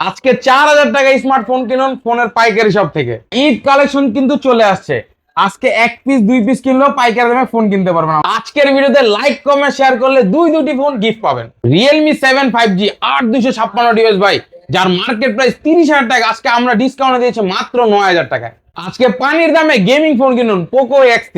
আজকে 4,000 টাকায় স্মার্টফোন কিনুন ফোনের পাইকারি শপ থেকে। ঈদ কালেকশন কিন্তু চলে আসছে। আজকে এক পিস দুই পিস কিনলেও পাইকারি দামে ফোন কিনতে পারবেন। আজকের ভিডিওতে লাইক কমেন্ট শেয়ার করলে দুটি ফোন গিফট পাবেন। রিয়েলমি 7 5G 8256 ডিভাইস ভাই, যার মার্কেট প্রাইস 30,000 টাকা, আজকে আমরা ডিসকাউন্টে দিয়েছি মাত্র 9,000 টাকায়। আজকে পানির দামে গেমিং ফোন কিনুন Poco X3,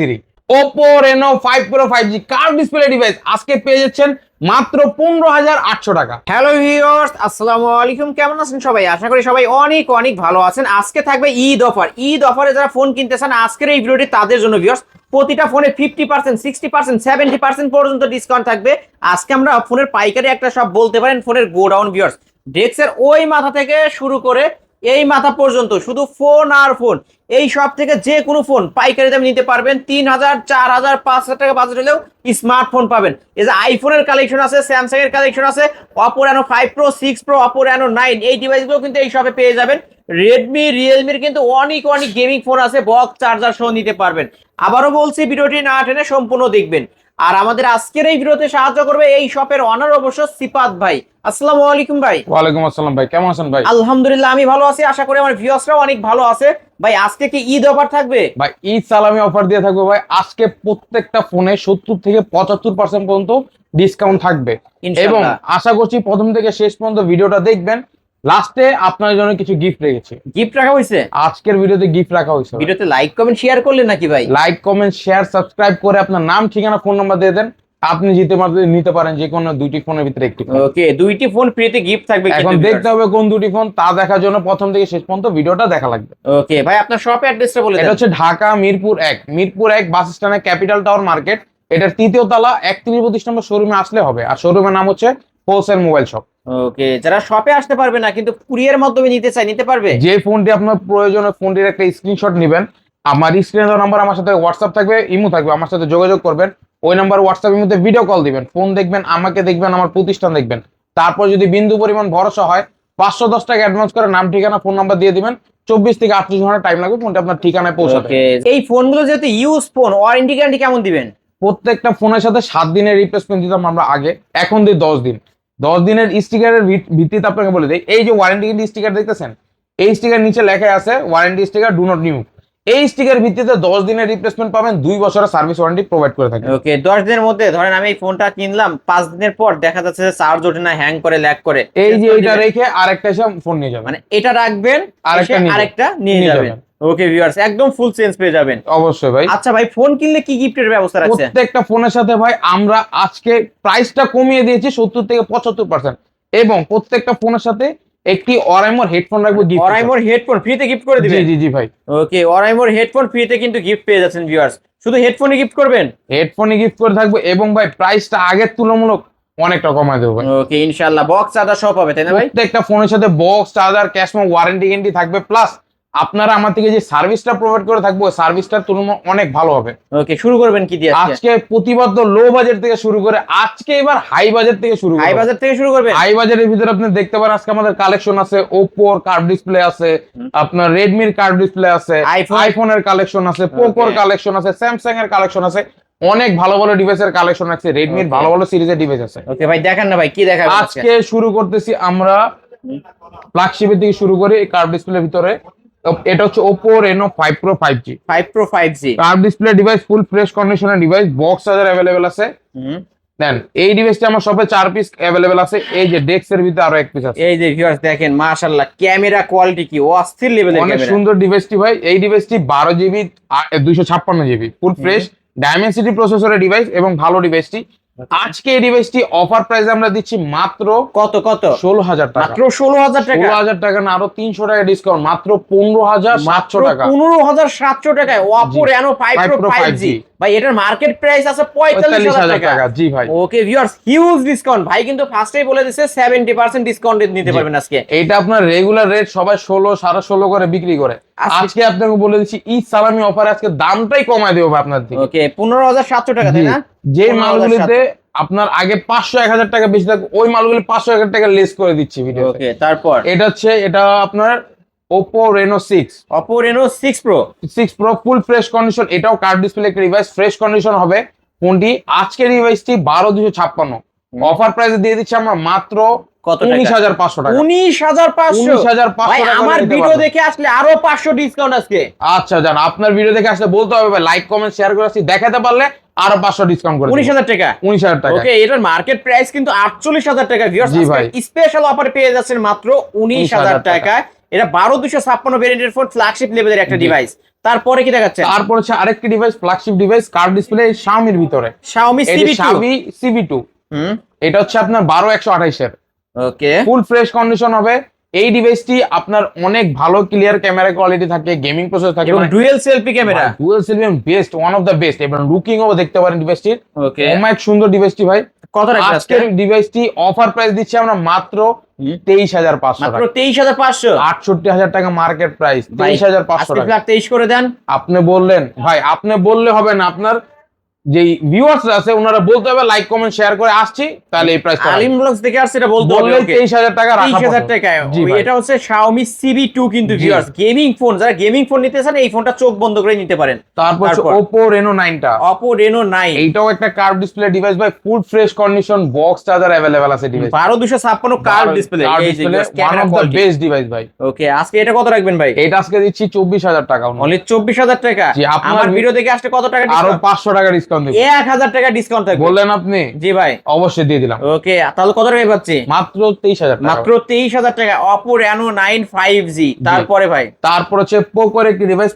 Oppo Reno 5 pro 5G curve display device আজকে পেয়ে যাচ্ছেন মাত্র 15,800 টাকা। হ্যালো ভিউয়ার্স, আসসালামু আলাইকুম। কেমন আছেন সবাই? আশা করি সবাই অনেক অনেক ভালো আছেন। আজকে থাকবে ঈদ অফার। ঈদ অফারে যারা ফোন কিনতে চান আজকের এই ভিডিওটি তাদের জন্য ভিউয়ার্স। প্রতিটা ফোনে 50%, 60%, 70% পর্যন্ত ডিসকাউন্ট থাকবে। আজকে আমরা ফোনের পাইকারি একটা সব বলতে পারেন ফোনের গোডাউন ভিউয়ার্স। ডেস্কের ওই মাথা থেকে শুরু করে এই মাথা পর্যন্ত শুধু ফোন আর ফোন। এই সব থেকে যে কোনো ফোন পাইকারি দামে নিতে পারবেন। 3,000, 4,000, 5,000 টাকা বাজেট হলেও স্মার্টফোন পাবেন। এই যে আইফোনের কালেকশন আছে, স্যামসাং এর কালেকশন আছে, Oppo Reno 5 pro, 6 pro, Oppo Reno 9 এই ডিভাইসগুলো কিন্তু এই শপে পেয়ে যাবেন। রেডমি, রিয়েলমির কিন্তু অনেক অনেক গেমিং ফোন আছে, বক্স চার্জার সহ নিতে পারবেন। আবারও বলছি, ভিডিওটি না টেনে সম্পূর্ণ দেখবেন। আর আমাদের আজকের এই ভিডিওতে সাহায্য করবে এই শপের অনার অবশ্য সিফাত ভাই। আসসালামু আলাইকুম ভাই। ওয়ালাইকুম আসসালাম ভাই, কেমন আছেন ভাই? আলহামদুলিল্লাহ, আমি ভালো আছি। আশা করি আমার ভিউয়ার্সরাও অনেক ভালো আছে। ভাই আজকে কি ঈদ অফার থাকবে? ভাই ঈদ সালামি অফার দিয়ে থাকবে ভাই। আজকে প্রত্যেকটা ফোনে 70 থেকে 75% পর্যন্ত ডিসকাউন্ট থাকবে এবং ইনশাআল্লাহ। আশা করছি প্রথম থেকে শেষ পর্যন্ত ভিডিওটা দেখবেন। লাস্টে আপনার জন্য কিছু গিফট রেখেছি। গিফট রাখা হয়েছে? আজকের ভিডিওতে গিফট রাখা হয়েছে। ভিডিওতে লাইক কমেন্ট শেয়ার করলেন নাকি ভাই? লাইক কমেন্ট শেয়ার সাবস্ক্রাইব করে আপনার নাম ঠিকানা ফোন নাম্বার দিয়ে দেন, আপনি নিতে পারেন যে কোনো দুইটি ফোনের ভিতরে একটি ফোন। ওকে, দুইটি ফোন ফ্রিতে গিফট থাকবে। এখন দেখতে হবে কোন দুটি ফোন, তা দেখার জন্য প্রথম থেকে শেষ পর্যন্ত ভিডিওটা দেখা লাগবে। ওকে ভাই, আপনার শপ অ্যাড্রেসটা বলে এটা দেন। হচ্ছে ঢাকা মিরপুর 1 বাস স্ট্যান্ডে ক্যাপিটাল টাওয়ার মার্কেট। এটার তৃতীয় তলা 31 নম্বর শোরুমে আসলে হবে। আর শোরুমের নাম হচ্ছে হোলসেল মোবাইল শপ। ওকে, যারা শপে আসতে পারবে না কিন্তু কুরিয়ার মাধ্যমে নিতে চায়, নিতে পারবে? যে ফোনটি আপনার প্রয়োজন, ফোনটির একটা স্ক্রিনশট নেবেন। আমার স্ক্রিনে দেওয়া নাম্বার, আমার সাথে হোয়াটসঅ্যাপ থাকবে, ইমো থাকবে, আমার সাথে যোগাযোগ করবেন। ওই নাম্বার হোয়াটসঅ্যাপের মধ্যে ভিডিও কল দিবেন, ফোন দেখবেন, আমাকে দেখবেন, আমার প্রতিষ্ঠান দেখবেন। তারপর যদি বিন্দু পরিমাণ ভরসা হয় 510 টাকা অ্যাডভান্স করে নাম ঠিকানা ফোন নাম্বার দিয়ে দিবেন। 24 থেকে 38 ঘন্টা টাইম লাগবে ফোনটা আপনার ঠিকানায় পৌঁছাতে। ওকে, এই ফোনগুলো যেহেতু ইউজ ফোন, ওয়ারেন্টি গ্যারান্টি কেমন দিবেন? প্রত্যেকটা ফোনের সাথে 7 দিনের রিপ্লেসমেন্ট দিতাম আমরা আগে, এখন দিই 10 দিন। 10 দিনের স্টিকারের ভিত্তিতে আপনাকে বলে দিই, এই যে ওয়ারেন্টি স্টিকার দেখতেছেন, এই স্টিকার নিচে লেখা আছে warranty sticker do not new. এই স্টিকার ভিত্তিতে 10 দিনের রিপ্লেসমেন্ট পাবেন, 2 বছরের সার্ভিস ওয়ারেন্টি প্রোভাইড করে থাকেন। ওকে, 10 দিনের মধ্যে ধরেন আমি এই ফোনটা কিনলাম, 5 দিনের পর দেখা যাচ্ছে যে চার্জ ওঠে না, হ্যাং করে, ল্যাগ করে, এই যে এটা রেখে আরেকটা এসে ফোন নিয়ে যাবেন, মানে এটা রাখবেন, আরেকটা নিয়ে যাবেন। ওকে ভিউয়ার্স, একদম ফুল চেঞ্জ পেয়ে যাবেন। অবশ্যই ভাই। আচ্ছা ভাই, ফোন কিনলে কি গিফটের ব্যবস্থা আছে? প্রত্যেকটা ফোনের সাথে ভাই আমরা আজকে প্রাইসটা কমিয়ে দিয়েছি 70 থেকে 75%, এবং প্রত্যেকটা ফোনের সাথে একটি অরাইমোর হেডফোন রাখবো গিফট। অরাইমোর হেডফোন ফ্রিতে গিফট করে দিবেন? জি জি ভাই। ওকে, অরাইমোর হেডফোন ফ্রিতে কিন্তু গিফট পেয়ে যাচ্ছেন ভিউয়ার্স। শুধু হেডফোনই গিফট করবেন? হেডফোনে গিফট করে থাকবো, এবং ভাই প্রাইসটা আগের তুলনামূলক অনেকটা কমায় দেবো ভাই। ওকে, ইনশাআল্লাহ বক্স চার্জার সব হবে, তাই না ভাই? প্রত্যেকটা ফোনের সাথে বক্স চার্জার ক্যাশমো ওয়ারেন্টি গ্যারান্টি থাকবে, প্লাস আপনারা আমার থেকে যে সার্ভিসটা প্রোভাইড করে থাকবো সার্ভিসটার তুলনায় অনেক ভালো হবে। ওকে, শুরু করবেন কি দিয়ে? আজকে প্রতিবদ্ধ লো বাজেট থেকে শুরু করে আজকে এবার হাই বাজেট থেকে শুরু হাই বাজার থেকে শুরু করবেন? হাই বাজারের ভিতরে আপনি দেখতে পারেন আজকে আমাদের কালেকশন আছে, ওপোর কার্ভ ডিসপ্লে আছে, আপনার রেডমির কার্ভ ডিসপ্লে আছে, আইফোনের কালেকশন আছে, পোকোর কালেকশন আছে, স্যামসাং এর কালেকশন আছে, অনেক ভালো ভালো ডিভাইসের কালেকশন আছে, রেডমির ভালো ভালো সিরিজের ডিভাইস আছে। ওকে ভাই, দেখান না ভাই, কি দেখাবেন আজকে শুরু করতেছি আমরা ফ্ল্যাগশিপের থেকে শুরু করে এই কার্ভ ডিসপ্লের ভিতরে। এটা হচ্ছে Oppo Reno 5 pro 5G 5 pro 5G curve display device, full fresh কন্ডিশনের ডিভাইস, বক্স চার্জার अवेलेबल আছে। দেন এই ডিভাইসটা আমার শপে 4 পিস अवेलेबल আছে। এই যে ডেস্ক এর ভিতরে আরো 1 পিস আছে। এই যে ভিউয়ার্স দেখেন, মাশাআল্লাহ ক্যামেরা কোয়ালিটি কি অস্থির লেভেলের অনেক ক্যামেরা। সুন্দর ডিভাইসটি ভাই। এই ডিভাইসটি 12GB 256GB full fresh Dimensity প্রসেসরের ডিভাইস এবং ভালো ডিভাইসটি। আজকে এই ডিভাইসটি অফার প্রাইসে আমরা দিচ্ছি মাত্র কত 16,000 টাকা। মাত্র 16,000 টাকা? 16,000 টাকা না, আরো 300 টাকা ডিসকাউন্ট, মাত্র 15,700 টাকা। 15,700 টাকায় Oppo Reno 5 Pro 5G ভাই, এটার মার্কেট প্রাইস আছে 45,000 টাকা। জি ভাই। ওকে ভিউয়ার্স, হিউজ ডিসকাউন্ট ভাই, কিন্তু ফার্স্টেই বলে দিয়েছে 70% ডিসকাউন্ট নিতে পারবেন আজকে। এইটা আপনার রেগুলার রেট সবাই 16, 16.5 করে বিক্রি করে, আজকে আপনাকে বলে দিচ্ছি ঈদ সালামি অফারে আজকে দামটাই কমায় দেবো ভাই আপনার দিকে। ওকে, 15,700 টাকা, তাই না? যে মালগুলিতে আপনার আগে 500, 1,000 টাকা বেশি থাকবে, ওই মালগুলি 500, 1,000 টাকা লেস করে দিচ্ছি ভিডিও। ওকে, তারপর এটা আপনার Oppo Reno 6 Oppo Reno 6 Pro ফুল ফ্রেশ কন্ডিশন। এটাও কার্ভ ডিসপ্লে একটা ডিভাইস, ফ্রেশ কন্ডিশন হবে ফোনটি। আজকের ডিভাইসটি 12,256 অফার প্রাইসে দিয়ে দিচ্ছি আমরা মাত্র কত টাকা? 19,500 টাকা। 19,500 19,500 ভাই টাকা আমার নিতে ভিডিও পারবেন। দেখে আসলে আরো 500 ডিসকাউন্ট আজকে। আচ্ছা জান, আপনার ভিডিও দেখে আসলে বলতে হবে ভাই, লাইক কমেন্ট শেয়ার করে আসছি, দেখাতে পারলে আরো 500 ডিসকাউন্ট করে 19,000 টাকা। 19,000 টাকা। ওকে, এটার মার্কেট প্রাইস কিন্তু 48,000 টাকা। ভিউয়ার্স জি আজকে ভাই। স্পেশাল অফারে পেয়ে যাচ্ছেন মাত্র 19,000 টাকা। এটা 12256 ভেরিয়েন্টের ফোন, ফ্ল্যাগশিপ লেভেলের একটা জি। ডিভাইস। তারপরে কি দেখাচ্ছে? তারপর হচ্ছে আরেকটি device, flagship device, curve display, Xiaomi-র ভিতরে। Xiaomi এই যে CB2। Xiaomi CB2, হুম, এটা হচ্ছে আপনার 12128 এর, ওকে। ফুল ফ্রেশ কন্ডিশন হবে। এই ডিভাইসটি আপনার অনেক ভালো ক্লিয়ার ক্যামেরা কোয়ালিটি থাকে, গেমিং প্রসেসর থাকে, এবং dual selfie camera. Dual selfie best, one of the best. এবং লুকিং ও দেখতে পারেন ডিভাইসটির, ওকে, অনেক সুন্দর ডিভাইসটি ভাই। কত রাখবে আজকে? আজকের ডিভাইসটি অফার প্রাইস দিচ্ছি আমরা মাত্র 23,500 মাত্র টাকা। 23,500। 68,000 টাকা মার্কেট প্রাইস, 23,500 আজকে টাকা। ফ্ল্যাগ 23 করে দেন। আপনি বললেন ভাই, আপনি বললে হবে না, আপনার যে ভিউয়ার্স আছে ওনারা বলতে হবে লাইক কমেন্ট শেয়ার করে আসছি, তাহলে এই প্রাইস আলিম ব্লগস দেখে আসছে, এটা বলতে হবে। বললে 23,000 টাকা রাখা 23,000 পড়বে। টাকায়। জি ভাই। এটা হচ্ছে Xiaomi CB2 কিন্তু জি। Viewers, gaming phone. যারা গেমিং ফোন নিতে চান এই ফোনটা চোখ বন্ধ করে নিতে পারেন। তারপর হচ্ছে তারপর? Oppo Reno 9 টা, Oppo Reno 9। এইটাও একটা কার্ভ ডিসপ্লে ডিভাইস ভাই, ফুল fresh condition, box charger available আছে ডিভাইস। 12256 curve display. এই যে one camera off the quality. Best device ভাই। ওকে, আজকে এটা কত রাখবেন ভাই? এটা আজকে দিচ্ছি 24,000 টাকা। অনলি 24,000 টাকা। জি, আপনার আমার ভিডিও দেখে আসলে কত টাকা আরো ডিসকাউন্ট? 500 টাকা ডিসকাউন্ট দিব। 1000 টাকা ডিসকাউন্ট থাকবে। বললেন আপনি, জি ভাই। অবশ্যই দিয়ে দিলাম। ওকে, তাহলে কত টাকায় পাচ্ছি? মাত্র 23,000 টাকা। মাত্র 23,000 টাকা। Oppo Reno 9 5G। তারপরে ভাই তারপর হচ্ছে পোকোর একটি ডিভাইস,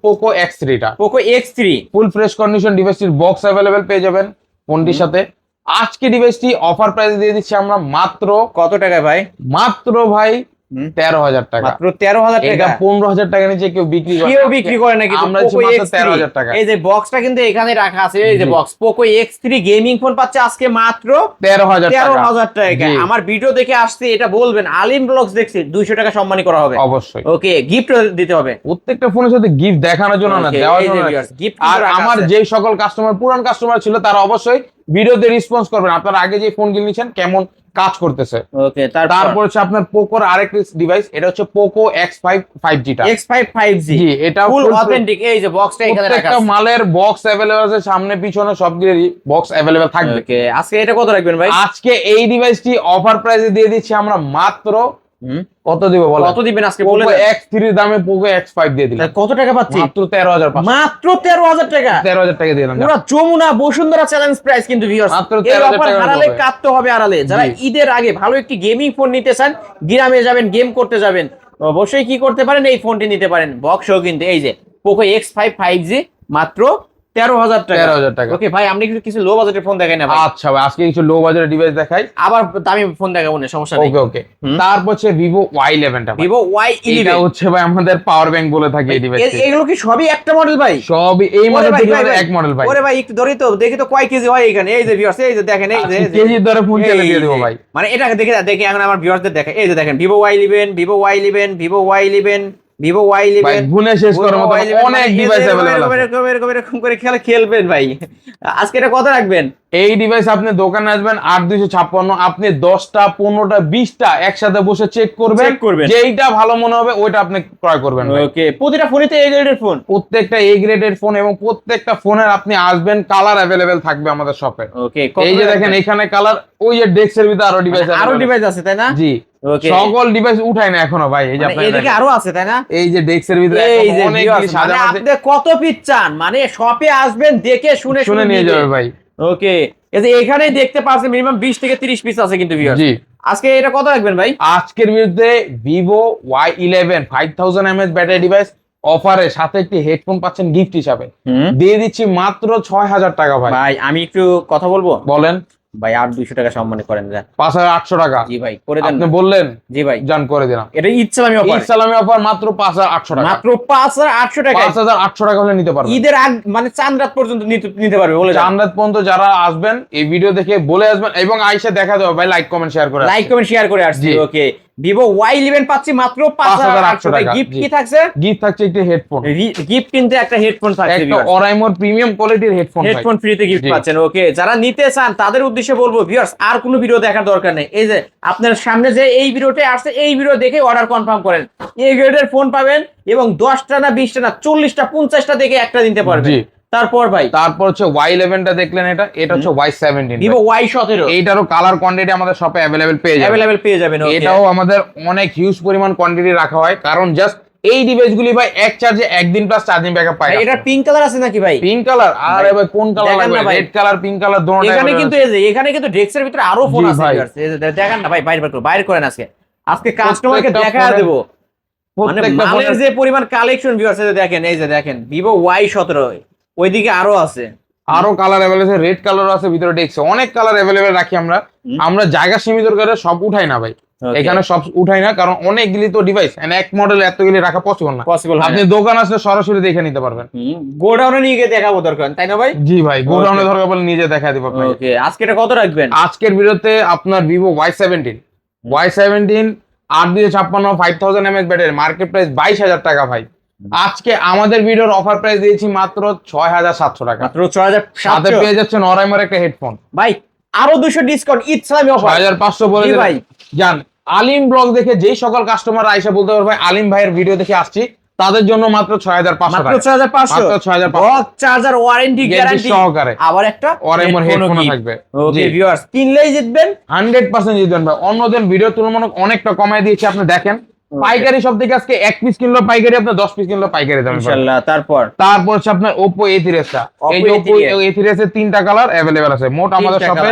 পোকো X3 টা, Poco X3। Full fresh condition ডিভাইসটির বক্স अवेलेबल পেয়ে যাবেন ফোনটির সাথে। আজকে ডিভাইসটি অফার প্রাইস দিয়ে দিচ্ছি আমরা মাত্র কত টাকায় ভাই? ভাই 13,000 টাকা। মাত্র 13,000 এটা টাকা। 15,000 টাকা নিচে কেউ বিক্রি করে না। কেউ বিক্রি করে না কিন্তু আমরা Poco দিচ্ছি মাত্র X3। 13,000 টাকা। এই যে বক্সটা কিন্তু এখানে রাখা আছে, এই যে জি। Box Poco X3 gaming phone পাচ্ছে আজকে মাত্র 13,000 টাকা। 13,000 টাকা। জি। আমার ভিডিও দেখে আসছে এটা বলবেন আলিম ব্লগস দেখছি, 200 টাকা সম্মানী করা হবে। অবশ্যই ওকে, গিফট দিতে হবে। প্রত্যেকটা ফোনের সাথে গিফট দেখানোর জন্য না, Okay, দেওয়ার এই যে জন্য না। viewers, gift আর কিন্তু রাখা আমার আছে। যে সকল কাস্টমার পুরান কাস্টমার ছিল তারা অবশ্যই ভিডিওতে রেসপন্স করবেন, আপনারা আগে যে ফোন কিনেছেন কেমন কাজ করতেছে। ওকে, তারপর হচ্ছে আপনার পোকোর আরেকটি ডিভাইস, এটা হচ্ছে পোকো X5 5G টা। X5 5G। জি, এটা ফুল অথেন্টিক। এই যে বক্সটা এখানে রাখা প্রত্যেকটা আছে। মালের বক্স अवेलेबल আছে, সামনে পিছনে সবগুলোরই বক্স अवेलेबल থাকবে। ওকে, আজকে এটা কত রাখবেন ভাই? আজকে এই ডিভাইসটি অফার প্রাইসে দিয়ে দিচ্ছি আমরা মাত্র কত দিব বলেন? কত দিবেন আজকে বলে পোকো দেন। X3 এর দামে পোকো X5 দিয়ে দিলাম। তাহলে কত টাকা পাচ্ছি? মাত্র 13,500। মাত্র 13,000 টাকা। 13,000 টাকা দিয়ে দিলাম। পুরো যমুনা বসুন্ধরা চ্যালেঞ্জ প্রাইস কিন্তু ভিউয়ার্স। মাত্র এই 13,000 অফার টাকা হারালে হবে। কাটতে হবে আড়ালে। যারা জি। ঈদের আগে ভালো একটি গেমিং ফোন নিতে চান, গ্রামে যাবেন, গেম করতে যাবেন, অবশ্যই কি করতে পারেন, এই ফোনটি নিতে পারেন। বক্সও কিন্তু এই যে Poco X5 5G মাত্র 13,000 টাকা। 13,000 টাকা। ওকে ভাই, আপনি কিছু লো বাজেটের ফোন দেখাই না ভাই। আচ্ছা ভাই, আজকে কিছু লো বাজারের ডিভাইস দেখাই। আবার দামি ফোন দেখাবো না, সমস্যা নেই। ওকে ওকে। তারপর হচ্ছে ভিভো Y11 টা। Vivo এটা Y11। হচ্ছে ভাই আমাদের পাওয়ার ব্যাংক বলে থাকে এই ডিভাইসটি। এগুলো কি সবই একটা মডেল ভাই? সব এই ওরে মডেল ভাই, থেকে ভাই, ভাই। এক মডেল ভাই। ওরে ভাই, একটু ধরি তো, দেখি তো কয় কেজি হয় এখানে। এই যে ভিউয়ার্স, এই যে দেখেন, এই যে আজকে কেজির দরে ফোন চালিয়ে দিয়ে এই দেবো যে। ভাই। মানে এটাকে দেখে দেখে এখন আমার ভিউয়ারদের দেখে, এই যে দেখেন Vivo Y11, Vivo Y11, Vivo Y11, Vivo ভাই Y11। গুণে শেষ করার মতো অনেক ডিভাইস अवेलेबल আছে। এরকম করে খেলবেন ভাই। আজকে এটা কত রাখবেন? এই ডিভাইস আপনি দোকানে আসবেন 8256, আপনি 10টা 15টা 20টা একসাথে বসে চেক করবেন, Check করবেন। যেইটা ভালো মনে হবে ওইটা আপনি ক্রয় করবেন ভাই। ওকে, প্রতিটা ফোনে তো এই গ্রেডের ফোন। প্রত্যেকটা এ গ্রেডের ফোন এবং প্রত্যেকটা ফোনের আপনি আসবেন কালার अवेलेबल থাকবে আমাদের শপে। ওকে, এই যে দেখেন এখানে কালার, ওই যে ডেস্কের ভিতরে আরো ডিভাইস আছে, আরো ডিভাইস আছে তাই না? জি। ওকে, সকল ডিভাইস উঠাই না এখনো ভাই, এই যে মানে আপনারা এদিকে দেখেন। আরো আছে তাই না? এই যে ডেস্কের ভিতরে এই যে অনেক viewers, মানে সাজানো আছে, আপনি কত পিস চান, মানে শপে আসবেন, দেখে শুনে শুনে নিয়ে যাবে ভাই। ওকে, এই যে এখানেই দেখতে পাচ্ছেন মিনিমাম 20 থেকে 30 পিস আছে কিন্তু ভিউয়ার্স। জি। আজকে এটা কত রাখবেন ভাই? আজকের বিরুদ্ধে Vivo Y11 5000 mAh battery device অফারে সাথে একটি হেডফোন পাচ্ছেন গিফট হিসাবে, দিয়ে দিচ্ছি মাত্র 6,000 টাকা ভাই। ভাই আমি একটু কথা বলবো বলেন। ভাই, আর 200 টাকা সম্মানী করেন দেন। 5,800 টাকা। জি ভাই, করে দেন আপনি না। বললেন, জি ভাই, জান করে দিলাম। এটা ইচ্ছালামি অফার। ইসলামী অফার মাত্র 5,800 টাকা। মাত্র 5,800 টাকা। 5,800 টাকা হলে নিতে পারবেন। ঈদের আগ মানে চাঁদ রাত পর্যন্ত নিতে পারবে বলে যান। জান্নাত পর্যন্ত যারা আসবেন এই ভিডিও দেখে বলে আসবেন এবং আইসা দেখা দেবে ভাই, লাইক কমেন্ট শেয়ার করে লাইক কমেন্ট শেয়ার করে আসছি। জি। ওকে, Vivo Y11 পাচ্ছি মাত্র 5,800 টাকা। টাকা। গিফট জি। কি থাকছে? গিফট থাকছে একটি হেডফোন, গিফট কিন্তু একটা হেডফোন থাকছে একটা viewers। অরাইমোর প্রিমিয়াম কোয়ালিটির হেডফোন। হেডফোন ফ্রিতে গিফট জি। পাচ্ছেন। ওকে, যারা নিতে চান তাদের উদ্দেশ্যে বলবো ভিউয়ার্স, আর কোনো ভিডিও দেখার দরকার নেই। এই যে আপনার সামনে যে এই ভিডিওটা আসছে, এই ভিডিও দেখে অর্ডার কনফার্ম করেন। এই গ্রেডের ফোন পাবেন এবং 10টা না 20টা না 40টা 50টা দেখে একটা নিতে পারবেন। জি। তারপর ভাই তারপর হচ্ছে Y11 টা দেখলেন, এটা হচ্ছে Y17 Vivo Y17 এইটারও colour quantity আমাদের শপে অ্যাভেলেবেল পেয়ে যাবেন। अवेलेबल পেয়ে যাবেন। এটাও আমাদের অনেক হিউজ পরিমাণ কোয়ান্টিটি রাখা হয়, কারণ জাস্ট এই ডিভাইসগুলি ভাই এক চার্জে একদিন প্লাস চার্জিং ব্যাকআপ পায়। এটা পিঙ্ক কালার আছে নাকি ভাই? পিঙ্ক কালার, আরে ভাই কোন কালার লাগবে? রেড কালার, পিঙ্ক কালার দোনোটাই এখানে কিন্তু এই যে এখানে কিন্তু ডেস্কের ভিতরে আরো ফোন আছে ভিউয়ার্স, এই যে দেখেন না ভাই, বাইরে করেন আজকে কাস্টমারকে দেখায় দেব মানে মালের যে পরিমাণ কালেকশন ভিউয়ার্স, এই যে দেখেন, এই যে দেখেন ভিভো Y17, ওইদিকে আরো আছে, আরো কালার अवेलेबल আছে, রেড কালার আছে, ভিতরে ডেক্স অনেক কালার अवेलेबल রাখি আমরা জায়গা সীমিত করে সব উঠাই না ভাই, এখানে সব উঠাই না, কারণ অনেকগুলি তো ডিভাইস এক মডেল এতগুলি রাখা পসিবল না। আপনি দোকান আসলে সরাসরি দেখে নিতে পারবেন, গোডাউনে নিয়ে গিয়ে দেখাবো দরকার, তাই না ভাই? জি ভাই, গোডাউনে দরকার বলে নিজে দেখা দিব আপনাকে। ওকে, আজকে এটা কত রাখবেন? আজকের ভিডিওতে আপনার Vivo Y17 8/256 5000 mAh battery, market price 22000 টাকা ভাই। আজকে আমাদের ভিডিওর অফার প্রাইস দিয়েছি মাত্র 6700 টাকা, মাত্র 6700। সাথে পেয়ে যাচ্ছেন অরাইমার একটা হেডফোন ভাই, আরো 200 ডিসকাউন্ট, ঈদ সালামি অফার 6500 বলে জি ভাই। জান আলিম ব্লগ দেখে যেই সকল কাস্টমার আইসা বলতে পারবে ভাই আলিম ভাইয়ের ভিডিও দেখে আসছি, তাদের জন্য মাত্র 6500 মাত্র টাকা, 6500 মাত্র 6500 বক্স চার্জার ওয়ারেন্টি গ্যারান্টি সহকারে, আবার একটা অরাইমার হেডফোন থাকবে। ওকে ভিউয়ার্স, কিনলেই জিতবেন 100% জিতবেন ভাই। অন্যদিন ভিডিও তুলনামূলক অনেকটা কমায় দিয়েছি, আপনি দেখেন পাইকারি সব থেকে আজকে 1 পিস কিনলো পাইকারি, আপনার 10 পিস কিনলো পাইকারি দামে ইনশাআল্লাহ। তারপর হচ্ছে আপনার Oppo A3s টা, এই যে Oppo A3s এর 3টা কালার अवेलेबल আছে, মোট আমাদের শপে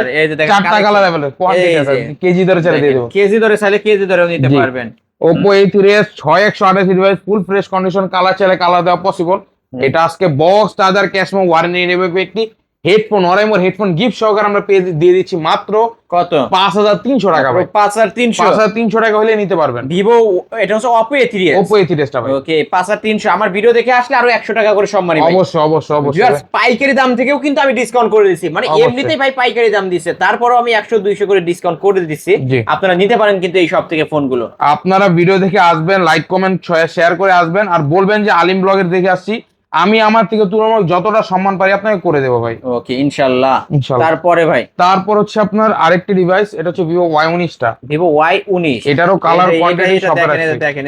4টা কালার अवेलेबल, কোয়ান্টিটি আছে, কেজি ধরে ছেড়ে দিয়ে দেব, কেজি ধরে চাইলে কেজি ধরেও নিতে পারবেন। Oppo A3s 6128 device, full fresh condition, colour চাইলে কালার দেওয়া পসিবল। এটা আজকে বক্স চার্জার ক্যাশ মো ওয়ারেন্টি নেবে, একটি হেডফোন অরাইমোর হেডফোন গিফট সহকারে আমরা দিয়ে দিচ্ছি মাত্র কত? 5300 টাকা ভাই। 5300 টাকা হলে নিতে পারবেন ভিভো, এটা হচ্ছে Oppo A3s, Oppo A3s টা ভাই। ওকে 5300। আমার ভিডিও দেখে আসলে আরো 100 টাকা করে সম্মানী ভাই। অবশ্যই পাইকারি দাম থেকেও কিন্তু আমি ডিসকাউন্ট করে দিচ্ছি, মানে এমনিতেই ভাই পাইকারি দাম দিচ্ছে, তারপরও আমি 100-200 করে ডিসকাউন্ট করে দিচ্ছি, আপনারা নিতে পারেন কিন্তু এই সব থেকে ফোনগুলো। আপনারা ভিডিও দেখে আসবেন, লাইক কমেন্ট শেয়ার করে আসবেন, আর বলবেন যে আলিম ব্লগের দেখে আসছি, আমি আমার থেকে তুলনামূলক যতটা সম্মান পারি আপনাকে করে দেবো ভাই। ওকে ইনশাআল্লাহ। তারপরে ভাই, তারপর হচ্ছে আপনার আরেকটি ডিভাইস, এটা হচ্ছে ভিভো Y19 টা, ভিভো Y19, এটারও কালার কোয়ান্টিটি সব দেখেন,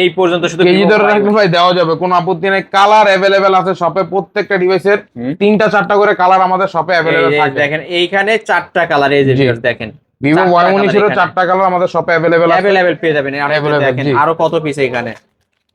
এই পর্যন্ত শুধু কেজি ধরে রাখলে ভাই দেওয়া যাবে, কোনো আপত্তি নেই। কালার अवेलेबल আছে শপে, প্রত্যেকটা ডিভাইসের 3টা-4টা করে কালার আমাদের শপে अवेलेबल থাকে। দেখেন এইখানে 4টা কালার, এই যে দেখেন ভিভো Y19 এর 4টা কালার আমাদের শপে अवेलेबल পেয়ে যাবেন। দেখেন আরো কত পিস এখানে।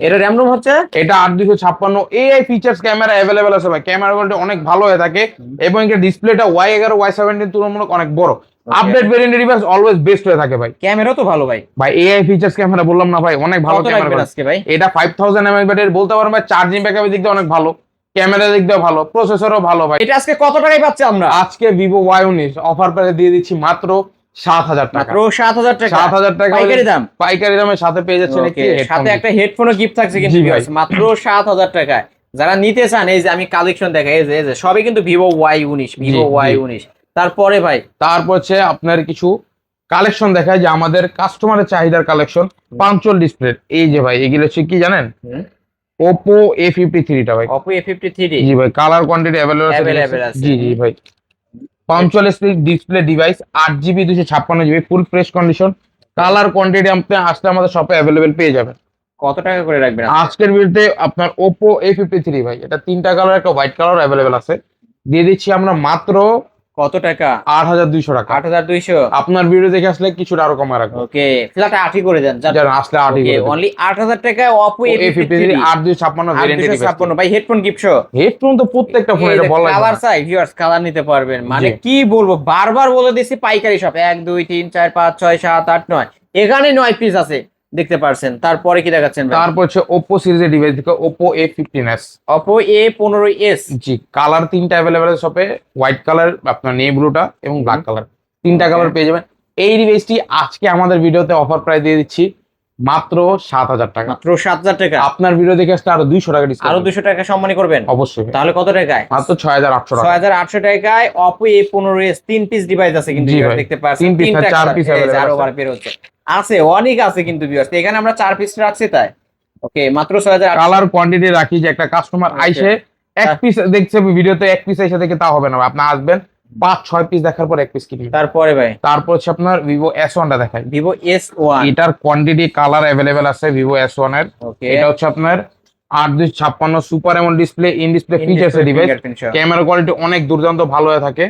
এটা র‍্যাম রোম হচ্ছে, এটা 8256 এআই ফিচারস ক্যামেরা अवेलेबल আছে ভাই, ক্যামেরা কোয়ালিটি অনেক ভালো হয়ে থাকে, এবং এর ডিসপ্লেটা Y11 Y17 তুলনামূলক অনেক বড়, আপডেট ভেরিয়েন্টের ডিভাইস অলওয়েজ বেস্ট হয়ে থাকে ভাই। ক্যামেরা তো ভালো ভাই, এআই ফিচারস ক্যামেরা বললাম না ভাই, অনেক ভালো ক্যামেরা আজকে ভাই। এটা 5000 mAh ব্যাটারি, বলতে পারেন ভাই চার্জিং ব্যাকআপের দিক দিয়ে অনেক ভালো, ক্যামেরা দিক দিয়ে ভালো, প্রসেসরও ভালো ভাই। এটা আজকে কত টাকায় পাচ্ছি আমরা? আজকে ভিভো Y19 অফার প্রাইসে দিয়ে দিচ্ছি মাত্র 7000 টাকা, মাত্র 7000 টাকা, 7000 টাকা পাইকারি দাম, সাথে পেয়ে যাচ্ছেন সাথে একটা হেডফোনও গিফট থাকছে কিন্তু মাত্র 7000 টাকায়। যারা নিতে চান, এই যে আমি কালেকশন দেখাই, এই যে সবই কিন্তু ভিভো Y19। তারপরে ভাই, তারপর হচ্ছে আপনার কিছু কালেকশন দেখায় যে আমাদের কাস্টমারের চাহিদার কালেকশন, পাঞ্চল ডিসপ্লে, এই যে ভাই এগুলো হচ্ছে কি জানেন? Oppo A53 টা ভাই, Oppo A53 জি ভাই, কালার কোয়ান্টিটি अवेलेबल আছে, জি ভাই, পাঞ্চল ডিসপ্লে ডিভাইস, 8GB 256GB, ফুল ফ্রেশ কন্ডিশন, কালার কোয়ান্টিটি আপনি আসলে আমাদের শপে अवेलेबल পেয়ে যাবেন। কত টাকা করে রাখবেন আজকের ভিডিওতে? আপনার Oppo A53 ভাই, এটা 3টা কালার, একটা হোয়াইট কালার अवेलेबल আছে, দিয়ে দিচ্ছি আমরা মাত্র কত টাকা? 8200 টাকা। 8200। আপনার ভিডিও দেখে আসলে কিছুটা আরো কমে রাখবো, ওকে ফ্ল্যাট 8ই করে দেন, জান আসলে 8ই করে দেন, অনলি 8000 টাকায় Oppo A53 8256 ভেরিয়েন্টের ডিভাইস। ভাই হেডফোন গিফট শো, হেডফোন তো প্রত্যেকটা ফোনে এটা বলা যায়, কালার চাই ভিউয়ার্স, কালার নিতে পারবেন, মানে কি বলবো, বারবার বলে দিছি পাইকারি শপ 1 2 3 4 5 6 7 8 9, এখানে 9 পিস আছে দেখতে পারছেন। তারপরে কি দেখাচ্ছেন ভাই? তারপর হচ্ছে Oppo সিরিজের ডিভাইস দেখো, Oppo A15s, Oppo A15s, জি, কালার 3টা अवेलेबल আছে শপে, হোয়াইট কালার, আপনার নেভি ব্লুটা এবং ব্ল্যাক কালার, 3টা কালার পেয়ে যাবেন। এই ডিভাইসটি আজকে আমাদের ভিডিওতে অফার প্রাইস দিয়ে দিচ্ছি মাত্র 7000 টাকা, মাত্র 7000 টাকা। আপনার ভিডিও দেখে আসলে আরো 200 টাকা ডিসকাউন্ট, আরো 200 টাকা সম্মানী করবেন অবশ্যই। তাহলে কত টাকায়? মাত্র 6800 টাকা, 6800 টাকায় Oppo A15s 3 পিস ডিভাইস আছে কিন্তু দেখতে পাচ্ছেন, 3 পিস 4 পিস আরো বার বের হচ্ছে, আছে অনেক আছে কিন্তু ভিউয়ার্স, এখানে আমরা 4 পিস রাখছি তাই। ওকে মাত্র 6800। কালার কোয়ান্টিটি রাখি যে একটা কাস্টমার আইসে এক পিস দেখছে ভিডিওতে, এক পিস এসে দেখে তা হবে না, আপনি আসবেন 5-6 পিস দেখার পর এক পিস কিনবেন। তারপরে ভাই, তারপর হচ্ছে আপনার Vivo S1 টা দেখাই, Vivo S1, এটার কোয়ান্টিটি কালার अवेलेबल আছে Vivo S1 এর, এটা হচ্ছে আপনার 8256 সুপার এমন ডিসপ্লে, ইন ডিসপ্লে ফিচার্স এর ডিভাইস। ক্যামেরা কোয়ালিটি অনেক দুর্দান্ত ভালো হয়ে থাকে,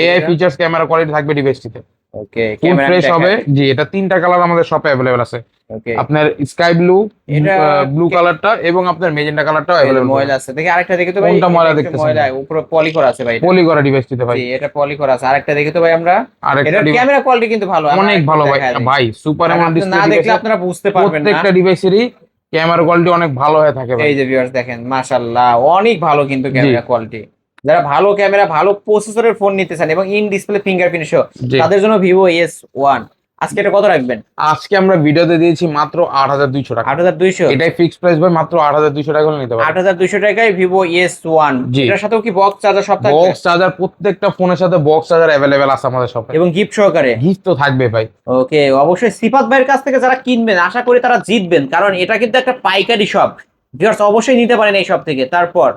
এআই ফিচার্স ক্যামেরা কোয়ালিটি থাকবে ডিভাইসটিতে। ওকে, ফুল ক্যামেরা ফ্রেশ হবে। জি, এটা তিনটা কালার আমাদের শপে अवेलेबल আছে। ওকে, আপনার স্কাই ব্লু, এটা ব্লু কালারটা এবং আপনার মেজেন্টা কালারটাও अवेलेबल ময়লা আছে। দেখি আরেকটা দেখি তো ভাই, কোনটা ময়লা এটা একটু দেখতেছেন? ময়লা, উপরে পলি করা আছে ভাই, এটা। পলি করা ডিভাইসটিতে ভাই। জি, এটা পলি করা আছে। আরেকটা দেখি তো ভাই আমরা, আরেকটা এটার ক্যামেরা কোয়ালিটি কিন্তু ভালো, অনেক ভালো ভাই। ভাই সুপার এমন না ডিসপ্লে দেখলে ডিভাইস, আপনারা বুঝতে পারবেন না। প্রত্যেকটা ডিভাইসেরই ক্যামেরা কোয়ালিটি অনেক ভালো হয়ে থাকে ভাই। এই যে ভিউয়ার্স দেখেন, মাশাআল্লাহ অনেক ভালো কিন্তু ক্যামেরা কোয়ালিটি। যারা ভালো ক্যামেরা, ভালো প্রসেসরের ফোন নিতে চান এবং ইন ডিসপ্লে ফিঙ্গারপ্রিন্ট সহ, জি। তাদের জন্য ভিভো S1। আজকে এটা কত রাখবেন? আজকে আমরা ভিডিওতে দিয়েছি মাত্র 8200 টাকা। 8200, এটাই ফিক্সড প্রাইস ভাই, মাত্র 8200 টাকা হলে নিতে পারবেন। 8200 টাকায় ভিভো S1। জি। এটার সাথেও কি বক্স চার্জার সব থাকবে? বক্স চার্জার, প্রত্যেকটা ফোনের সাথে বক্স চার্জার अवेलेबल আছে আমাদের শপে, এবং গিফট সহকারে। গিফট তো থাকবে ভাই। ওকে, অবশ্যই সিফাত ভাইয়ের কাছ থেকে যারা কিনবেন, আশা করি তারা জিতবেন, কারণ এটা কিন্তু একটা পাইকারি শপ। ভিউয়ার্স অবশ্যই নিতে পারেন এই শপ থেকে। তারপর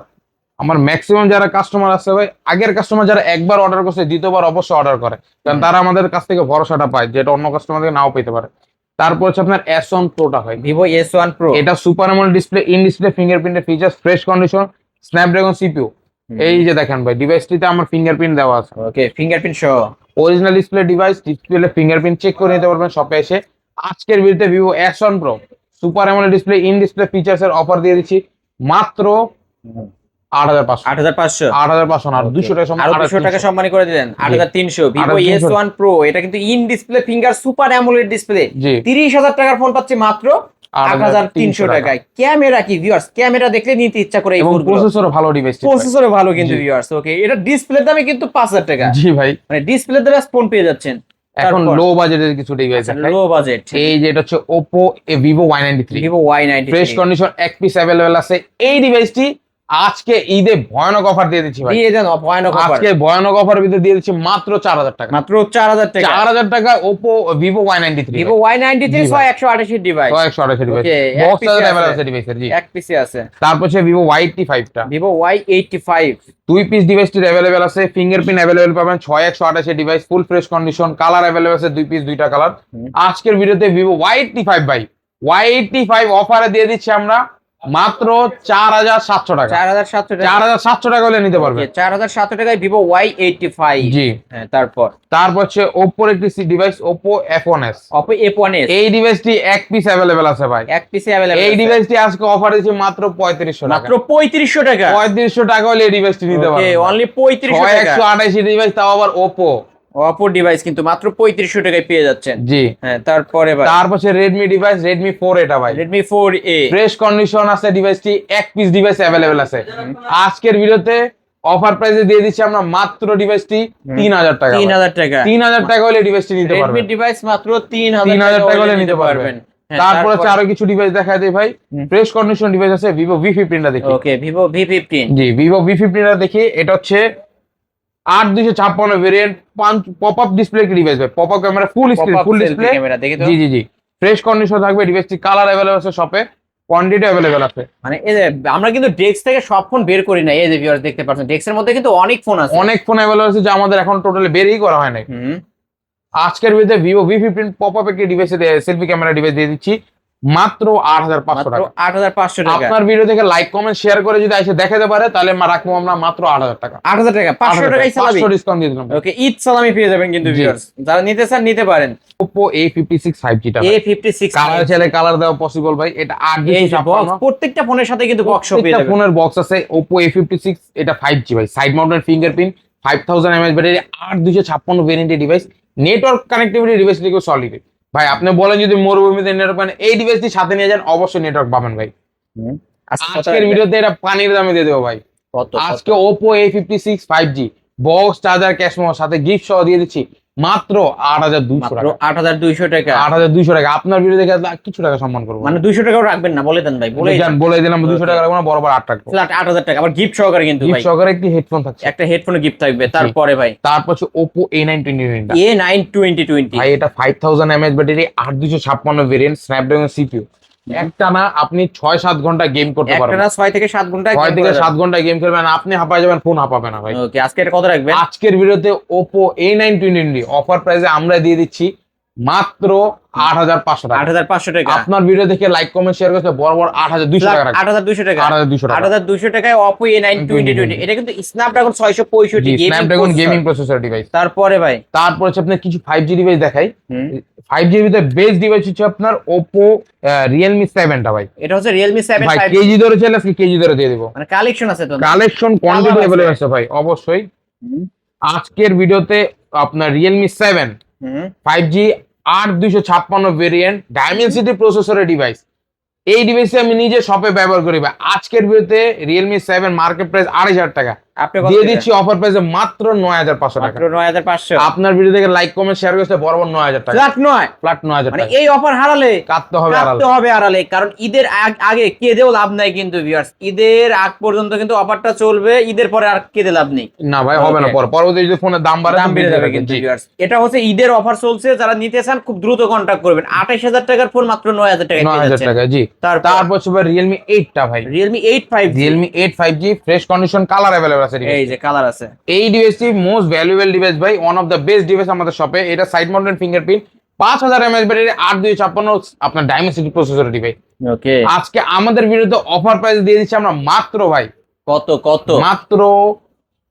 আমার ম্যাক্সিমাম যারা কাস্টমার আছে ভাই, আগের কাস্টমার যারা একবার অর্ডার করছে দ্বিতীয়বার অবশ্যই অর্ডার করে, কারণ তারা আমাদের কাছ থেকে ভরসাটা পায়, যেটা অন্য কাস্টমার থেকে নাও পেতে পারে। তারপর হচ্ছে আপনার S1 প্রোটা হয়, ভিভো S1 প্রো। এটা super AMOLED display, in display ফিঙ্গারপ্রিন্টের features, fresh condition, Snapdragon CPU. এই যে দেখেন ভাই, ডিভাইসটিতে আমার ফিঙ্গারপ্রিন্ট দেওয়া আছে। ওকে, ফিঙ্গারপ্রিন্ট সহ original display device, display fingerprint check করে নিতে পারবেন শপে এসে। আজকের ভিডিওতে Vivo S1 pro super AMOLED display, in display features এর অফার দিয়ে দিচ্ছি মাত্র 8500। 8500, 8500 না, 200 টাকা আর 200 টাকা সম্মানী করে দিলেন। 8300 ভিভো 8300 S1 প্রো। এটা কিন্তু in display finger super AMOLED display. জি। 30000 টাকার ফোন পাচ্ছি মাত্র 8300 টাকায়। ক্যামেরা কি ভিউয়ার্স, ক্যামেরা দেখলে নিতে ইচ্ছা করে এই এবং ফোনগুলো। প্রসেসরও ভালো ডিভাইস। প্রসেসরও ভালো কিন্তু ভিউয়ার্স। ওকে, এটা ডিসপ্লের দামে কিন্তু 5000 টাকা। জি ভাই, মানে ডিসপ্লের দামে ফোন পেয়ে যাচ্ছেন। এখন লো বাজেটের কিছু ডিভাইস আছে। লো বাজেট, এই যে এটা হচ্ছে Oppo Vivo Y93, Vivo Y93 fresh condition এক পিস अवेलेबल আছে। এই ডিভাইসটি আজকে ঈদে ভয়ানক অফার দিয়ে দিচ্ছি ভাই। দিয়ে দেন ভয়ানক অফার। আজকে ভয়ানক অফার ভিতরে দিয়ে দিচ্ছি মাত্র 4000 টাকা। মাত্র 4000 টাকা। 4000 টাকা Oppo Vivo Y93, Vivo Y93 128 device. 128 device, Okay, box এক piece চার্জার আছে। अवेलेबल আছে ডিভাইসের। জি। এক পিসে আছে। তারপর হচ্ছে Vivo Y85 টা, ভিভো Y85 দুই পিস ডিভাইসটির अवेलेबल আছে। ফিঙ্গারপ্রিন্ট अवेलेबल পাবেন 6128 device, full fresh condition, colour available আছে দুই পিস, দুইটা কালার। আজকের ভিডিওতে Vivo Y85 ভাই, Y85 অফারে দিয়ে দিচ্ছি আমরা মাত্র 4700 টাকা। 4700 টাকা। 4700 টাকা হলে নিতে পারবেন। 4700 টাকায় ভিভো Y85। জি। হ্যাঁ, তারপর হচ্ছে Oppo একটি device, Oppo F1s। Oppo F1s, এই ডিভাইসটি এক পিস अवेलेबल আছে ভাই। এক পিসে अवेलेबल। এই ডিভাইসটি আজকে অফার দিচ্ছি মাত্র 3500 টাকা। মাত্র 3500 টাকা। 3500 টাকা হলে এই ডিভাইসটি নিতে ওকে, পারবেন। অনলি 3500 টাকা। 128 ডিভাইস, তাও আবার Oppo। Oppo ডিভাইস কিন্তু মাত্র 3500 টাকায় পেয়ে যাচ্ছেন। জি। হ্যাঁ, তারপরে ভাই তারপর হচ্ছে Redmi ডিভাইস, Redmi 4 এটা ভাই। Redmi 4A, ফ্রেশ কন্ডিশন আছে ডিভাইসটি, এক পিস ডিভাইস अवेलेबल আছে। আজকের ভিডিওতে অফার প্রাইসে দিয়ে দিচ্ছি আমরা মাত্র ডিভাইসটি 3000 টাকা। 3000 টাকা। 3000 টাকা হলে ডিভাইসটি নিতে Redmi পারবেন। ডিভাইস মাত্র 3000 3000 টাকা হলে নিতে পারবেন। হ্যাঁ, তারপর হচ্ছে আরো কিছু ডিভাইস দেখা দেই ভাই। ফ্রেশ কন্ডিশন ডিভাইস আছে Vivo V15 টা দেখি। ওকে, ভিভো V15। জি, Vivo V15 টা দেখি। এটা হচ্ছে 8256 variant, pop up display device ভাই, pop up camera, full screen, full display camera দেখি তো। জি জি জি, ফ্রেশ কন্ডিশন থাকবে ডিভাইসটি, কালার अवेलेबल আছে শপে, কোয়ান্টিটি अवेलेबल আছে। মানে এই যে আমরা কিন্তু ডেস্ক থেকে সব ফোন বের করি না, এই যে ভিউয়ার্স দেখতে পাচ্ছেন ডেস্কের মধ্যে কিন্তু অনেক ফোন আছে। অনেক ফোন अवेलेबल আছে যা আমাদের এখন টোটালি বেরই করা হয় নাই। আজকের ভিডিওতে Vivo V15 পপ আপ একটি ডিভাইসে সেলফি ক্যামেরা ডিভাইস দিয়ে দিচ্ছি মাত্র 8500 মাত্র টাকা। 8500 টাকা। আপনার ভিডিও থেকে লাইক কমেন্ট শেয়ার করে যদি এসে দেখাতে পারে তাহলে রাখবো আমরা মাত্র 8000 টাকা। 8000 টাকা, 500 টাকাই সালামি। 500 ডিসকাউন্ট দিয়ে দিলাম। ওকে, ঈদ সালামি পেয়ে যাবেন কিন্তু জি। ভিউয়ার্স, যারা নিতে চান নিতে পারেন। Oppo A56 5G টা A56 কালার চাইলে কালার দেওয়া পসিবল ভাই। এটা এই যে বক্স, 8256, প্রত্যেকটা ফোনের সাথে কিন্তু বক্স পেয়ে প্রত্যেকটা যাবেন। ফোনের বক্স আছে। Oppo A56 এটা 5G ভাই, side mounted fingerprint, 5000 mAh battery, 8256 ভেরিয়েন্টের ডিভাইস, নেটওয়ার্ক কানেক্টিভিটি ডিভাইস লিখো সলিড ভাই। আপনি বলেন যদি মরুভূমিতে নেটওয়ার্ক পান, এই ডিভাইসটি সাথে নিয়ে যান, অবশ্যই নেটওয়ার্ক পাবেন ভাই। আজকের ভিডিওতে এটা পানির দামে দিয়ে দেবো ভাই। কত? আজকে Oppo A56 5G box charger cash memo সাথে গিফট সহ দিয়ে দিচ্ছি মাত্র 8200 মাত্র টাকা। 8200 টাকা। 8200 টাকা। আপনার ভিডিও দেখে কিছু টাকা সম্মান করবো, মানে 200 টাকাও রাখবেন না, বলে দেন ভাই, বলে বলে দিলাম 200 টাকা রাখবো না, বরাবর 8 টাকা। 8000 টাকা। আবার গিফট সহকারে কিন্তু গিফট ভাই, সহকারে একটি হেডফোন থাকছে, একটা হেডফোন গিফট থাকবে। তারপরে ভাই তারপর হচ্ছে Oppo A9 2020 A9 2020 ভাই, এটা 5000 mAh battery, 8256 variant, Snapdragon CPU. একটা না আপনি 6-7 ঘন্টা গেম করতে একটা পারবেন। না 6 থেকে 7 ঘন্টা 6 থেকে 7 ঘন্টা গেম খেলবেন, আপনি হাঁপায় যাবেন, ফোন হাঁপাবে না ভাই। ওকে, আজকে এটা কত রাখবেন? আজকের ভিডিওতে Oppo A9 2020 অফার প্রাইসে আমরা দিয়ে দিচ্ছি মাত্র 8,500 টাকা। 8,500 টাকা। আপনার ভিডিও দেখে লাইক কমেন্ট শেয়ার করতে বরাবর 8,200 টাকা রাখবেন। 8,200 টাকা। 8,200 টাকা। 8,200 টাকায় Oppo A9 2020 এটা কিন্তু স্ন্যাপড্রাগন 665 জি, gaming Snapdragon gaming processor device. তারপরে ভাই তারপর হচ্ছে আপনার কিছু 5G ডিভাইস দেখাই। হুম 5G এর ভিতরে বেস্ট ডিভাইস হচ্ছে আপনার Oppo Realme 7 টা ভাই। এটা হচ্ছে Realme 7 ভাই 5G কেজি ধরে চাইলে আজকে কেজি ধরে দিয়ে দিব। মানে কালেকশন আছে তো? কালেকশন কোয়ান্টিটি Colour আছে। अवेलेबल আছে ভাই অবশ্যই। হুম আজকের ভিডিওতে আপনার Realme 7 হুম 5G 8256 ভেরিয়েন্ট ডাইমেনসিটি প্রসেসরের ডিভাইস। এই ডিভাইসে আমি নিজে শপে ব্যবহার করি ভাই। আজকের ভিডিওতে Realme 7 মার্কেট প্রাইস 2,500 টাকা আপনি কত দিয়ে দিবেন? দিচ্ছি অফার প্রাইসে মাত্র 9,500 টাকা। মাত্র 9,500। আপনার ভিডিও থেকে লাইক কমেন্ট শেয়ার করতে বরাবর 9,000 টাকা। ফ্ল্যাট 9 ফ্ল্যাট 9,000 মানে টাকা এই অফার হারালে কাটতে হবে আড়াল। কাটতে হবে আড়ালে, কারণ ঈদের আগে কেঁদেও লাভ নাই কিন্তু ভিউয়ার্স। ঈদের আগ পর্যন্ত কিন্তু অফারটা চলবে, ঈদের পরে আর কেঁদে লাভ নেই। না ভাই হবে না, Okay. পরবর্তী যদি ফোনের দাম বাড়ে দাম তো বেড়ে বেড়ে যাবে যাবে কিন্তু জি। ভিউয়ার্স। এটা হচ্ছে ঈদের অফার চলছে, যারা নিতে চান খুব দ্রুত কন্টাক্ট করবেন। 28,000 টাকার ফোন মাত্র 9,000 টাকায় পেয়ে 9,000 যাচ্ছেন। টাকা জি। তারপর হচ্ছে ভাই Realme 8 টা ভাই। Realme 8 5G Realme 8 5G fresh condition colour available আছে এই ডিভাইস। যে কালার আছে। এই ডিভাইসটি মোস্ট ভ্যালুয়েবল ডিভাইস ভাই, one of the best device আমাদের শপে। এটা side mounted fingerprint 5000 mAh battery 8256 আপনার ডাইমেনসিটি প্রসেসর ডিভাইস। ওকে আজকে আমাদের ভিডিওতে অফার প্রাইস দিয়ে দিচ্ছি আমরা মাত্র ভাই কত কত? মাত্র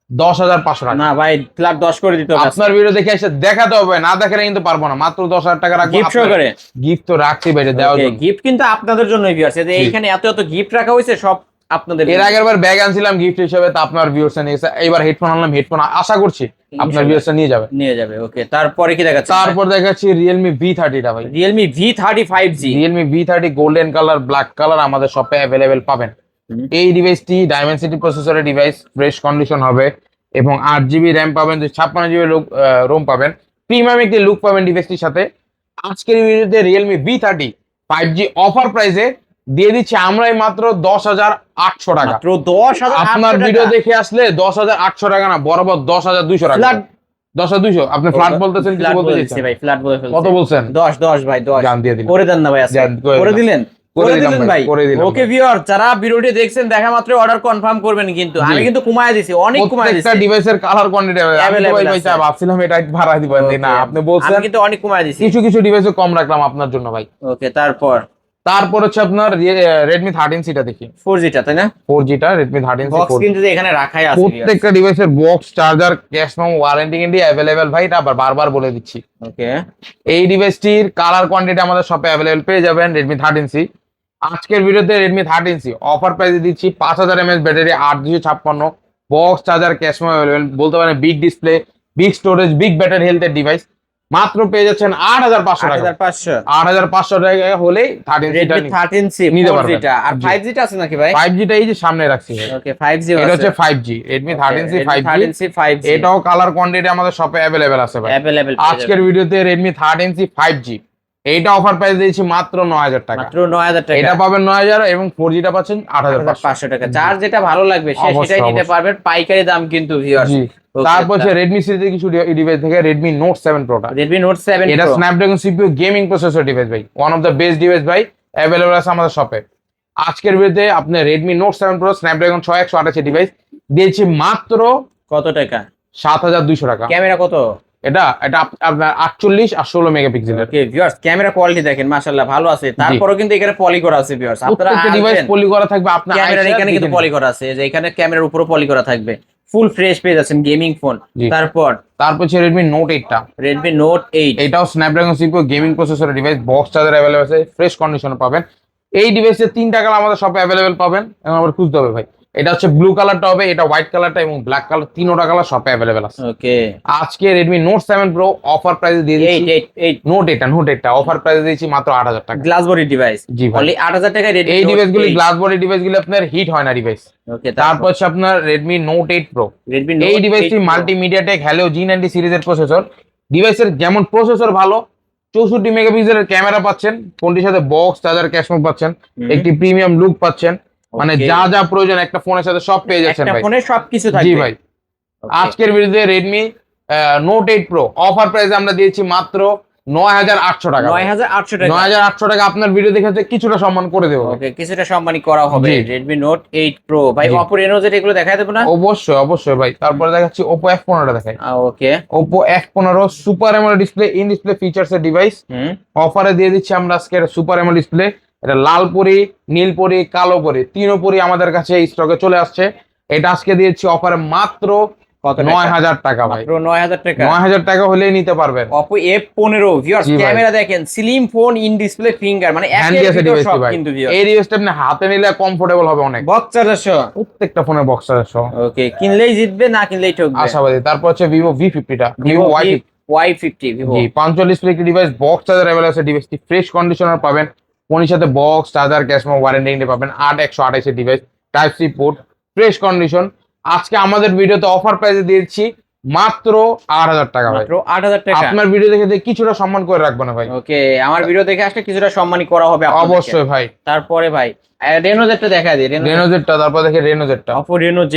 10,500 টাকা। না ভাই ফ্ল্যাট 10 করে দিতে হবে। আপনার ভিডিও দেখে এসে দেখাতে হবে, না দেখালে কিন্তু পারবো না। মাত্র 10,000 টাকা রাখবো। গিফট করে গিফট তো রাখছি ভাই, এটা দেওয়ার জন্য। গিফট কিন্তু আপনাদের জন্যই ভিউয়ার্স। এই যে এইখানে এত এত গিফট রাখা হয়েছে সব আপনাদের এর আগের বার ব্যাগ আনছিলাম গিফট হিসেবে, তা আপনার ভিউয়ার্স নিয়েছে। এবার হেডফোন আনলাম, হেডফোন আশা করছি আপনার ইনশাআল্লাহ ভিউয়ার্স নিয়ে যাবে। নিয়ে যাবে। ওকে তারপরে কি দেখাচ্ছে? তারপর দেখাচ্ছি Realme V30 টা ভাই। Realme V30 5G Realme V30 golden colour black colour আমাদের শপে অ্যাভেলেবেল পাবেন। হুম। এই ডিভাইসটি ডাইমেনসিটি প্রসেসরের ডিভাইস, ফ্রেশ কন্ডিশন হবে এবং 8GB র্যাম পাবেন, 56GB রোম পাবেন। প্রিমিয়াম একটি লুক পাবেন ডিভাইসটির সাথে। আজকের ভিডিওতে Realme V30 5G অফার প্রাইসে দিয়ে দিচ্ছি আমরাই মাত্র 10,800 টাকা। মাত্র 10,800 আপনার টাকা। ভিডিও দেখে আসলে 10,800 টাকা না, বরাবর 10,200 টাকা। ফ্ল্যাট 10,200 আপনি ফ্ল্যাট বলতেছেন, কিছু ফ্ল্যাট বলতে বলছি চাইছেন? ভাই, ফ্ল্যাট বলে ফেলছি। কত বলছেন? 10 ভাই 10 জান দিয়ে দিন। করে দেন না ভাই আজকে। জান, করে করে দিলাম। দিলেন? করে করে দিলাম দিলেন ভাই, ভাই। করে দিলাম ওকে ভাই। ভিউয়ার, যারা ভিডিওটি দেখছেন দেখা মাত্র অর্ডার কনফার্ম করবেন কিন্তু। জি। আমি কিন্তু কমায় দিছি, অনেক কমায় দিছি। প্রত্যেকটা ডিভাইসের কালার কোয়ান্টিটি আমি Available ভাই আছে। ভাবছিলাম এটা একটু বাড়াই দিবেন, না Okay. আপনি বলছেন। আমি কিন্তু অনেক কমায় দিছি। কিছু কিছু ডিভাইসে কম রাখলাম আপনার জন্য ভাই। ওকে তারপর হচ্ছে আপনার Redmi 13C টা দেখি। 4G টা তাই না? 4G টা Redmi 13C বক্স 4G। কিন্তু এখানে রাখাই আছে ভিউয়ার। প্রত্যেকটা ডিভাইসের box, charger, cash memo, warranty guarantee available ভাই। এটা আবার বারবার বলে দিচ্ছি। ওকে এই ডিভাইসটির কালার কোয়ান্টিটি আমাদের শপে অ্যাভেলেবেল পেয়ে যাবেন Redmi 13C। আজকের ভিডিওতে Redmi 13C অফার প্রাইসে দিচ্ছি 5000 mAh battery 8256 box, charger, cash memo available, বলতে পারেন big display, big storage, big battery হেলথের ডিভাইস। মাত্র পেয়ে যাচ্ছেন 8,500 টাকা। 8,500 8,500 টাকা হলেই 13C টা Redmi 13C নিতে 4G পারবেন। টা। আর জি। 5G টা আছে নাকি ভাই? 5G টা এই যে সামনে রাখছি ভাই। ওকে 5G এটা আছে। হচ্ছে 5G Redmi 13C 5G। 13C 5G এটাও কালার কোয়ান্টিটি আমাদের শপে অ্যাভেলেবেল আছে ভাই। अवेलेबल আজকের ভিডিওতে Redmi 13C 5G এইটা অফার প্রাইস দিয়েছি মাত্র 9,000 টাকা। মাত্র 9,000 টাকা। এটা পাবেন 9,000 এবং 4G টা পাচ্ছেন 8,500 8,500 টাকা। যার যেটা ভালো লাগবে সে অবশ্যই, সেটাই নিতে অবশ্যই। পারবেন, পাইকারি দাম কিন্তু ভিউয়ার্স। জি। তারপর হচ্ছে Redmi সিরিজের কিছু ডিভাইস থেকে Redmi Note 7 Pro টা। Redmi Note 7 এটা Pro Snapdragon CPU gaming processor device ভাই, one of the best device ভাই, অ্যাভেলেবল আছে আমাদের শপে। আজকের ভিডিওতে আপনি Redmi Note 7 Pro Snapdragon 6128 device দিয়েছি মাত্র কত টাকা? 7,200 টাকা। ক্যামেরা কত? এটা আপনার 48 আর 16 মেগাপিক্সেলের। ওকে ভিউয়ার্স, ক্যামেরা কোয়ালিটি দেখেন মাশাআল্লাহ ভালো আছে। তারপরেও কিন্তু এখানে পলি করা আছে ভিউয়ার্স। আপনারা প্রত্যেকটা ডিভাইস আসবেন, পলি করা থাকবে আপনার ক্যামেরার এখানে কিন্তু পলি করা আছে, এই যে এখানে ক্যামেরার উপরও পলি করা থাকবে। ফুল ফ্রেশ পেয়ে যাচ্ছেন গেমিং ফোন। জি। তারপর হচ্ছে Redmi Note 8 টা। Redmi Note 8 এটাও স্ন্যাপড্রাগন CPU গেমিং প্রসেসরের ডিভাইস, বক্স চার্জার অ্যাভেলেবল আছে, ফ্রেশ কন্ডিশনে পাবেন। এই ডিভাইসের 3টা কালার আমাদের শপে অ্যাভেলেবল পাবেন, এবং আবার খুঁজতে হবে ভাই। এটা হচ্ছে ব্লু কালারটা হবে, এটা হোয়াইট কালারটা এবং ব্ল্যাক কালার, 3টা কালার শপে অ্যাভেলেবল আছে। ওকে আজকে Redmi Note 7 Pro অফার প্রাইসে দিয়ে দিচ্ছি 8 Note 8 টা অফার প্রাইসে দিয়েছি মাত্র 8,000 টাকা। Glass body device. জি ভাই। অনলি 8,000 টাকায় Redmi এই Note ডিভাইসগুলি 8 গ্লাস বডি ডিভাইসগুলি আপনার হিট হয় না ডিভাইস। ওকে তারপর হচ্ছে আপনার Redmi Note 8 Pro। Redmi এই Note ডিভাইসটি 8 Pro। Multimedia take hello G90 সিরিজের প্রসেসর। ডিভাইসের যেমন প্রসেসর ভালো, 64 মেগাপিক্সেলের ক্যামেরা পাচ্ছেন, ফোনটির সাথে বক্স, চার্জার, ক্যাশ মেমো পাচ্ছেন, একটি প্রিমিয়াম লুক পাচ্ছেন, মানে Okay. যা যা প্রয়োজন একটা ফোনের সাথে সব পেয়ে যাচ্ছেন একটা ভাই। ফোনে সবকিছু থাকবে। জি ভাই। Okay. আজকের ভিডিওতে Redmi Note 8 Pro অফার প্রাইসে আমরা দিয়েছি মাত্র 9,800 টাকা। 9,800 টাকা। 9,800 টাকা আপনার ভিডিও দেখে হচ্ছে কিছুটা সম্মান করে দেবো। ওকে, কিছুটা সম্মানী করা হবে। জি। Redmi Note 8 Pro ভাই, জি। Oppo Reno Z এগুলো দেখাই দেবো না? অবশ্যই অবশ্যই ভাই। তারপরে দেখাচ্ছি Oppo F15 টা দেখাই। ওকে। Oppo F15 super AMOLED display, in display features এর ডিভাইস। অফারে দিয়ে দিচ্ছি আমরা আজকে সুপার AMOLED ডিসপ্লে। এটা লাল পরি, নীল পরি, কালো পরি, তিনও পরি আমাদের কাছে স্টকে চলে আসছে। এটা আজকে দিয়েছি অফারে মাত্র কত? 9,000 টাকা ভাই। মাত্র 9,000 টাকা। 9,000 টাকা হলেই নিতে পারবেন। Oppo F15 ভিউয়ার্স, জি ভাই। ক্যামেরা দেখেন, slim phone, in display finger, মানে হ্যান্ডি একের আছে ভিতর ডিভাইসটি সব ভাই। কিন্তু ভিউয়ার্স। এই ডিভাইসটা আপনি হাতে নিলে কমফোর্টেবল হবে অনেক। Box charger. প্রত্যেকটা ফোনে বক্সার সহ। ওকে, কিনলেই জিতবে, না কিনলেই ঠকবে। আশাবাদী। তারপর হচ্ছে Vivo V50 টা, Vivo Vivo Y50 Y50 Vivo। জি, 5 ডিসপ্লে একটি ডিভাইস, বক্স চার্জার अवेलेबल আছে। ডিভাইসটি ফ্রেশ কন্ডিশনার পাবেন, ফোনের সাথে box charger cash memo warranty পাবেন। 8128 এর device, type C port, fresh condition. আজকে আমাদের ভিডিওতে অফার প্রাইসে দিয়েছি মাত্র 8,000 টাকা ভাই। মাত্র 8,000 টাকা। আপনার ভিডিও দেখে কিছুটা সম্মান করে রাখবো না ভাই। ওকে, আমার ভিডিও দেখে আসলে কিছুটা সম্মানী করা হবে আপনাদেরকে। অবশ্যই ভাই। তারপরে ভাই Reno Z টা দেখা দিই। Reno Z টা, তারপর দেখে Reno Z টা। Oppo Reno Z।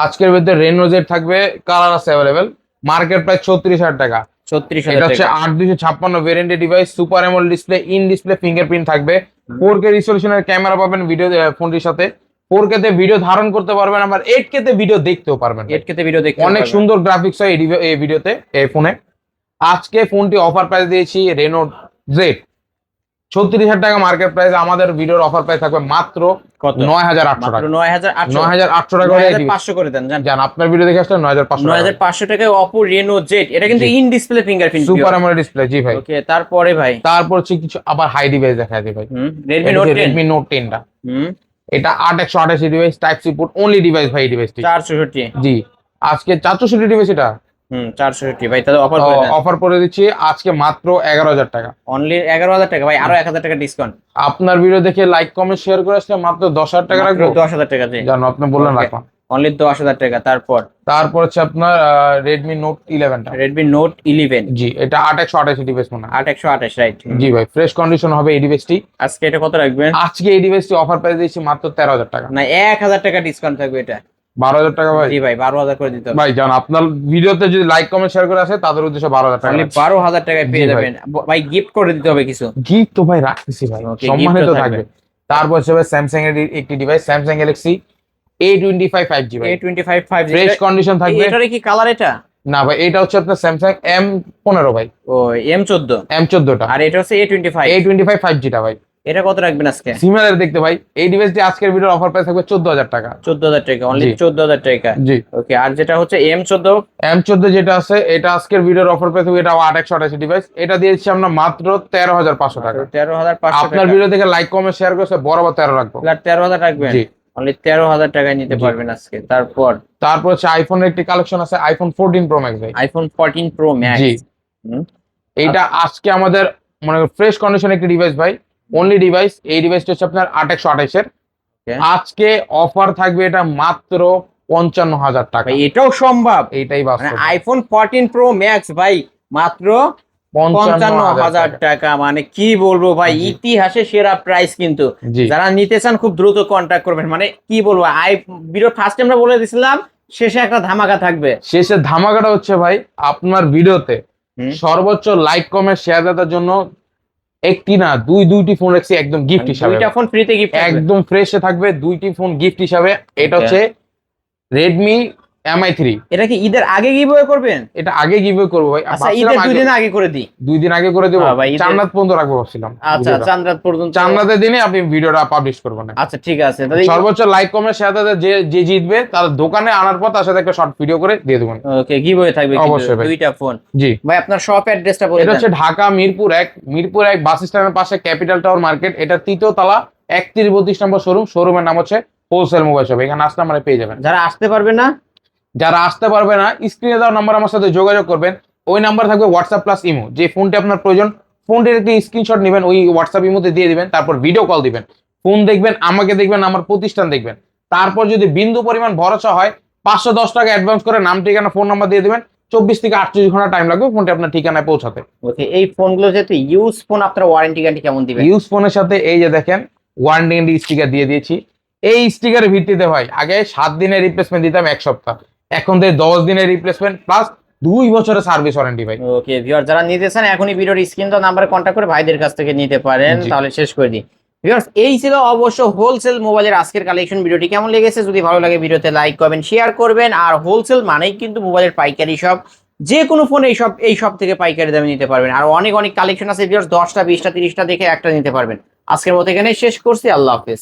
আজকের ভিতরে Reno Z থাকবে, কালার আছে अवेलेबल, মার্কেট প্রাইস 36,000 টাকা। 36,000 এটা হচ্ছে টাকা। 8256 ভেরিয়েন্টের device, super AMOLED display, in display fingerprint থাকবে, 4K রিজলিউশনের ক্যামেরা পাবেন ভিডিও ফোনটির সাথে। 4K তে ভিডিও ধারণ করতে পারবেন, আবার 8K তে ভিডিও দেখতেও পারবেন। 8K তে ভিডিও দেখতে অনেক পারবেন। সুন্দর গ্রাফিক্স হয় এই ভিডিওতে, এই ফোনে। আজকে ফোনটি অফার প্রাইস দিয়েছি Reno Z 36,000 টাকা মার্কেট প্রাইস। আমাদের ভিডিওর অফার প্রাইস থাকবে মাত্র কত? 9,800 মাত্র টাকা। 9,800। 9,800 টাকা হলে 9,500 করে দেন জান। জান, আপনার ভিডিও দেখে আসলে 9,500 টাকা। 9,500 টাকায় Oppo Reno Z। এটা কিন্তু জি। In display fingerprint super AMOLED display. জি ভাই। ওকে, তারপরে ভাই তারপর হচ্ছে কিছু আবার হাই ডিভাইস দেখায় দিই ভাই। Redmi Note 10। Redmi Note 10 টা। হুম, এটা 8128 device, type C port only device ভাই এই ডিভাইসটি। 464। জি, আজকে 464 ডিভাইস এটা 464 ভাই, তাহলে অফার করে দেন। অফার করে দিচ্ছি আজকে মাত্র 11,000 টাকা। অনলি 11,000 টাকা ভাই, আরো 1,000 টাকা ডিসকাউন্ট। আপনার ভিডিও দেখে লাইক কমেন্ট শেয়ার করে আসলে মাত্র 10,000 টাকা রাখবো। 10,000 টাকা জি। জানো, আপনি বললেন Okay. রাখলাম। অনলি 10,000 টাকা। তারপর হচ্ছে আপনার Redmi Note 11 টা। Redmi Note 11। জি, এটা 8128 ডিভাইস মনে হয়। 8128 রাইট। জি ভাই, ফ্রেশ কন্ডিশন হবে এই ডিভাইসটি। আজকে এটা কত রাখবেন? আজকে এই ডিভাইসটি অফার প্রাইস দিয়েছি মাত্র 13,000 টাকা। না, 1,000 টাকা ডিসকাউন্ট থাকবে এটা। 12,000 টাকা ভাই। জি ভাই, 12,000 করে দিতে হবে। ভাই জান, আপনার ভিডিওতে যদি লাইক কমেন্ট শেয়ার করে আসে তাদের উদ্দেশ্যে 12,000 টাকা। অনলি 12,000 টাকায় পেয়ে জি ভাই। যাবেন ভাই। গিফট করে দিতে হবে কিছু। গিফট তো ভাই রাখতেছি ভাই, Okay, সম্মানিত gift তো থাকবে। থাকবে। তারপর হচ্ছে স্যামসাং এর একটি device, Samsung Galaxy A25 5G ভাই। A25 5G। ফ্রেশ কন্ডিশন থাকবে। এটার কি কালার এটা? না ভাই, এটা হচ্ছে আপনার স্যামসাং M15 ভাই, ও M14। M14 টা। আর এটা হচ্ছে A25। A25 5G টা ভাই। এটা কত রাখবেন আজকে? সিমিলার দেখতে ভাই। এই ডিভাইসটি আজকের ভিডিওর অফার প্রাইস থাকবে 14,000 টাকা। 14,000 টাকা, অনলি জি। 14,000 টাকা। জি। ওকে, আর যেটা হচ্ছে M14। M14 যেটা আছে এটা আজকের ভিডিওর অফার প্রাইস থাকবে, এটা 8128 ডিভাইস। এটা দিয়েছি আমরা মাত্র 13,500 টাকা। 13,500 আপনার টাকা। ভিডিও থেকে লাইক কমেন্ট শেয়ার করে বরাবর 13 রাখবো। 13,000 রাখবেন। জি। অনলি 13,000 টাকায় নিতে জি। পারবেন আজকে। তারপর তারপর হচ্ছে আইফোনের একটি কালেকশন আছে, আইফোন 14 প্রো ম্যাক্স ভাই। iPhone 14 Pro Max। জি। এইটা আজকে আমাদের মানে ফ্রেশ কন্ডিশন একটি ডিভাইস ভাই, অনলি ডিভাইস। এই ডিভাইসটা হচ্ছে আপনার 8128 এর। Okay. আজকে অফার থাকবে এটা মাত্র 55,000 টাকা। ভাই এটাও সম্ভব? এইটাই মানে বাস্তব। iPhone 14 Pro Max ভাই মাত্র 55,000 টাকা। মানে কি বলবো ভাই, জি। ইতিহাসে সেরা প্রাইস কিন্তু। জি। যারা নিতে চান খুব দ্রুত কন্টাক্ট করবেন। মানে কি বলবো, ভিডিও ফার্স্টে আমরা বলে দিছিলাম শেষে একটা ধামাকা থাকবে। শেষে ধামাকাটা হচ্ছে ভাই, আপনার ভিডিওতে হুম। সর্বোচ্চ লাইক কমেন্ট শেয়ার দেওয়ার জন্য একটি না দুইটি ফোন রাখছি একদম গিফট হিসাবে। দুইটা ফোন ফ্রিতে গিফট একদম ফ্রেশে থাকবে দুইটি ফোন গিফট হিসাবে। এটা Okay. হচ্ছে Redmi Mi3। এটা কি ঈদের আগে গিভওয়ে করবেন? এটা আগে গিভওয়ে করবো ভাই। আচ্ছা, ঈদের 2 দিন আগে করে দিই। 2 দিন আগে করে দেবো। হ্যাঁ ভাই, ঈদের- চান্দাত পর্যন্ত রাখবো ভাবছিলাম। আচ্ছা, ভিডিওটা। চান্দ্রাত পর্যন্ত। চান্দাতের দিনে আপনি ভিডিওটা পাবলিশ করবেন না। আচ্ছা ঠিক আছে, তাহলে সর্বোচ্চ লাইক কমেন্ট শেয়ার যে যে জিতবে তার দোকানে আনার পর তার সাথে একটা শর্ট ভিডিও করে দিয়ে দেবেন। ওকে, গিভওয়ে থাকবে কিন্তু অবশ্যই ভাই। দুইটা ফোন। জি। ভাই আপনার শপ অ্যাড্রেসটা বলে এটা দেন। হচ্ছে ঢাকা মিরপুর 1 বাস স্ট্যান্ডের পাশে ক্যাপিটাল টাওয়ার মার্কেট। এটা 3য় তলা 31-32 নম্বর শোরুম। শোরুমের নাম হচ্ছে হোলসেল মোবাইল শপ। এখানে আসলে আমরা পেয়ে যাবেন। যারা আসতে পারবে না, যারা আসতে পারবে না, স্ক্রিনে দেওয়া নাম্বার আমার সাথে যোগাযোগ করবেন। ওই নাম্বার থাকবে হোয়াটসঅ্যাপ প্লাস ইমো। যে ফোনটি আপনার প্রয়োজন ফোনটির একটি স্ক্রিনশট নেবেন, ওই হোয়াটসঅ্যাপ ইমোতে দিয়ে দিবেন। তারপর ভিডিও কল দিবেন, ফোন দেখবেন, আমাকে দেখবেন, আমার প্রতিষ্ঠান দেখবেন। তারপর যদি বিন্দু পরিমাণ ভরসা হয় 510 টাকা অ্যাডভান্স করে নাম ঠিকানা ফোন নাম্বার দিয়ে দিবেন। 24 থেকে 48 ঘন্টা টাইম লাগবে ফোনটি আপনার ঠিকানায় পৌঁছাতে। ওকে, এই ফোনগুলো যেহেতু ইউজ ফোন, আপনারা ওয়ারেন্টি গ্যারান্টি কেমন দিবেন? ইউজ ফোনের সাথে এই যে দেখেন ওয়ারেন্টি স্টিকার দিয়ে দিয়েছি। এই স্টিকারের ভিত্তিতে ভাই আগে 7 দিনের রিপ্লেসমেন্ট দিতাম 1 সপ্তাহ, এখন থেকে 10 দিনের রিপ্লেসমেন্ট প্লাস 2 বছরের সার্ভিস ওয়ারেন্টি ভাই। ওকে ভিউয়ার, যারা নিতে চান এখনই ভিডিওর স্ক্রিন তো নাম্বারে কন্ট্যাক্ট করে ভাইদের কাছ থেকে নিতে পারেন। জি। তাহলে শেষ করে দিই ভিউয়ার্স, এই ছিল অবশ্য হোলসেল মোবাইলের আজকের কালেকশন। ভিডিওটি কেমন লেগেছে, যদি ভালো লাগে ভিডিওতে লাইক করবেন, শেয়ার করবেন। আর হোলসেল মানেই কিন্তু মোবাইলের পাইকারি শপ, যে কোনো ফোন এই সব থেকে পাইকারি দামে নিতে পারবেন। আর অনেক অনেক কালেকশন আছে ভিউয়ার্স, 10টা 20টা 30টা দেখে একটা নিতে পারবেন। আজকের মতো এখানে শেষ করছি, আল্লাহ হাফেজ।